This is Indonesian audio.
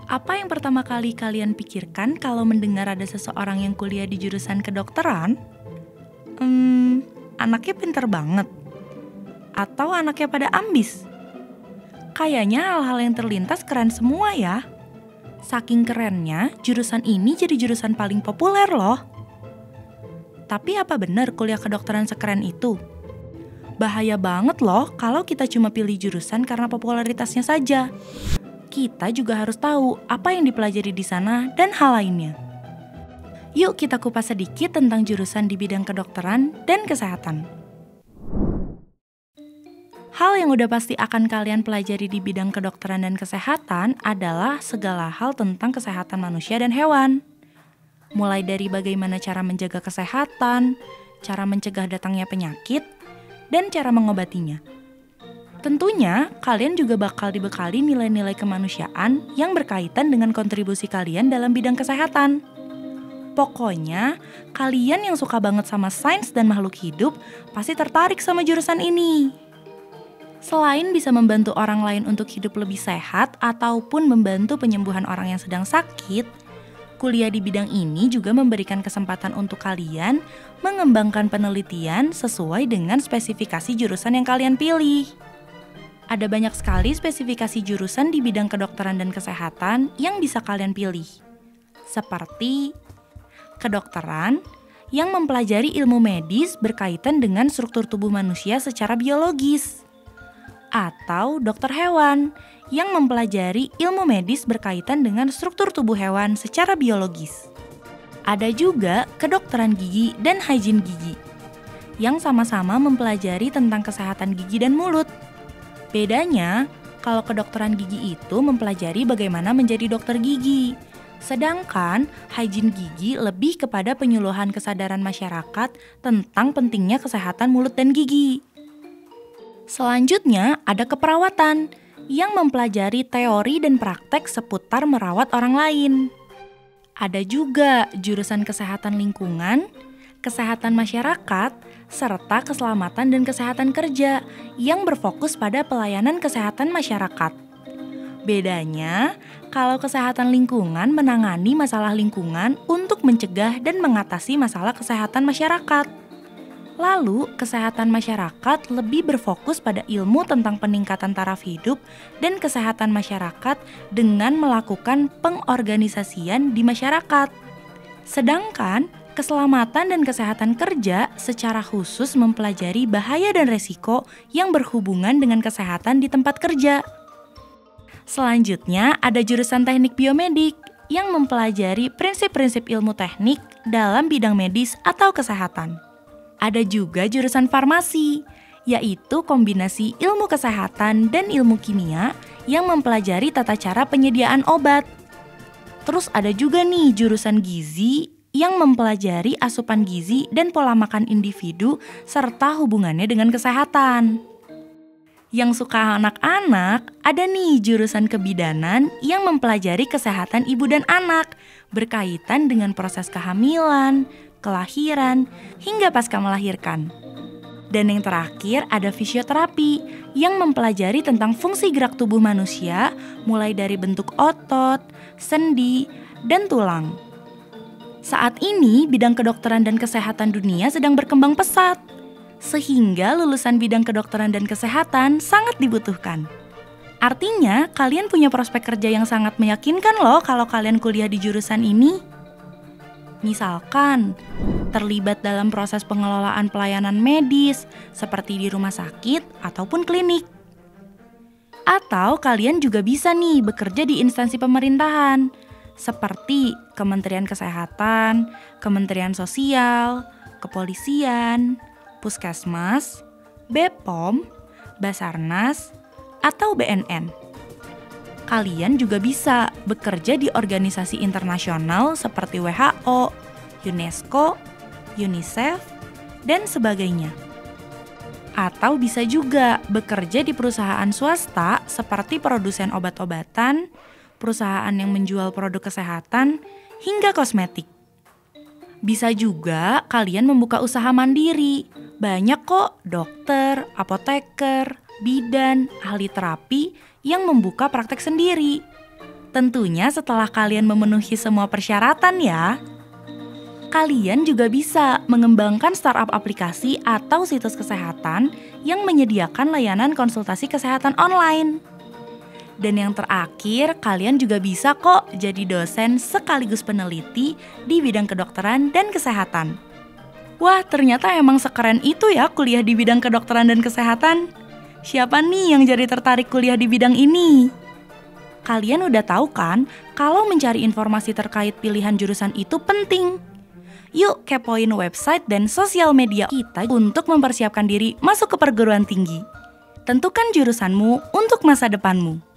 Apa yang pertama kali kalian pikirkan kalau mendengar ada seseorang yang kuliah di jurusan kedokteran? Anaknya pinter banget? Atau anaknya pada ambis? Kayaknya hal-hal yang terlintas keren semua ya. Saking kerennya, jurusan ini jadi jurusan paling populer loh. Tapi apa benar kuliah kedokteran sekeren itu? Bahaya banget loh kalau kita cuma pilih jurusan karena popularitasnya saja. Kita juga harus tahu apa yang dipelajari di sana dan hal lainnya. Yuk kita kupas sedikit tentang jurusan di bidang kedokteran dan kesehatan. Hal yang udah pasti akan kalian pelajari di bidang kedokteran dan kesehatan adalah segala hal tentang kesehatan manusia dan hewan. Mulai dari bagaimana cara menjaga kesehatan, cara mencegah datangnya penyakit, dan cara mengobatinya. Tentunya, kalian juga bakal dibekali nilai-nilai kemanusiaan yang berkaitan dengan kontribusi kalian dalam bidang kesehatan. Pokoknya, kalian yang suka banget sama sains dan makhluk hidup pasti tertarik sama jurusan ini. Selain bisa membantu orang lain untuk hidup lebih sehat ataupun membantu penyembuhan orang yang sedang sakit, kuliah di bidang ini juga memberikan kesempatan untuk kalian mengembangkan penelitian sesuai dengan spesifikasi jurusan yang kalian pilih. Ada banyak sekali spesifikasi jurusan di bidang kedokteran dan kesehatan yang bisa kalian pilih. Seperti kedokteran yang mempelajari ilmu medis berkaitan dengan struktur tubuh manusia secara biologis. Atau dokter hewan yang mempelajari ilmu medis berkaitan dengan struktur tubuh hewan secara biologis. Ada juga kedokteran gigi dan hygiene gigi yang sama-sama mempelajari tentang kesehatan gigi dan mulut. Bedanya, kalau kedokteran gigi itu mempelajari bagaimana menjadi dokter gigi. Sedangkan hygiene gigi lebih kepada penyuluhan kesadaran masyarakat tentang pentingnya kesehatan mulut dan gigi. Selanjutnya ada keperawatan yang mempelajari teori dan praktek seputar merawat orang lain. Ada juga jurusan kesehatan lingkungan, kesehatan masyarakat, serta keselamatan dan kesehatan kerja yang berfokus pada pelayanan kesehatan masyarakat. Bedanya, kalau kesehatan lingkungan menangani masalah lingkungan untuk mencegah dan mengatasi masalah kesehatan masyarakat. Lalu, kesehatan masyarakat lebih berfokus pada ilmu tentang peningkatan taraf hidup dan kesehatan masyarakat dengan melakukan pengorganisasian di masyarakat. Sedangkan, keselamatan dan kesehatan kerja secara khusus mempelajari bahaya dan resiko yang berhubungan dengan kesehatan di tempat kerja. Selanjutnya, ada jurusan teknik biomedik yang mempelajari prinsip-prinsip ilmu teknik dalam bidang medis atau kesehatan. Ada juga jurusan farmasi, yaitu kombinasi ilmu kesehatan dan ilmu kimia yang mempelajari tata cara penyediaan obat. Terus ada juga nih jurusan gizi yang mempelajari asupan gizi dan pola makan individu serta hubungannya dengan kesehatan. Yang suka anak-anak, ada nih jurusan kebidanan yang mempelajari kesehatan ibu dan anak berkaitan dengan proses kehamilan, kelahiran, hingga pasca melahirkan. Dan yang terakhir ada fisioterapi yang mempelajari tentang fungsi gerak tubuh manusia mulai dari bentuk otot, sendi, dan tulang. Saat ini bidang kedokteran dan kesehatan dunia sedang berkembang pesat, sehingga lulusan bidang kedokteran dan kesehatan sangat dibutuhkan. Artinya, kalian punya prospek kerja yang sangat meyakinkan loh kalau kalian kuliah di jurusan ini. Misalkan, terlibat dalam proses pengelolaan pelayanan medis seperti di rumah sakit ataupun klinik. Atau kalian juga bisa nih bekerja di instansi pemerintahan seperti Kementerian Kesehatan, Kementerian Sosial, Kepolisian, Puskesmas, BPOM, Basarnas, atau BNN. Kalian juga bisa bekerja di organisasi internasional seperti WHO, UNESCO, UNICEF, dan sebagainya. Atau bisa juga bekerja di perusahaan swasta seperti produsen obat-obatan, perusahaan yang menjual produk kesehatan, hingga kosmetik. Bisa juga kalian membuka usaha mandiri. Banyak kok dokter, apoteker, bidan, ahli terapi yang membuka praktek sendiri. Tentunya setelah kalian memenuhi semua persyaratan ya. Kalian juga bisa mengembangkan startup aplikasi atau situs kesehatan yang menyediakan layanan konsultasi kesehatan online. Dan yang terakhir, kalian juga bisa kok jadi dosen sekaligus peneliti di bidang kedokteran dan kesehatan. Wah, ternyata emang sekeren itu ya kuliah di bidang kedokteran dan kesehatan. Siapa nih yang jadi tertarik kuliah di bidang ini? Kalian udah tahu kan kalau mencari informasi terkait pilihan jurusan itu penting. Yuk kepoin website dan sosial media kita untuk mempersiapkan diri masuk ke perguruan tinggi. Tentukan jurusanmu untuk masa depanmu.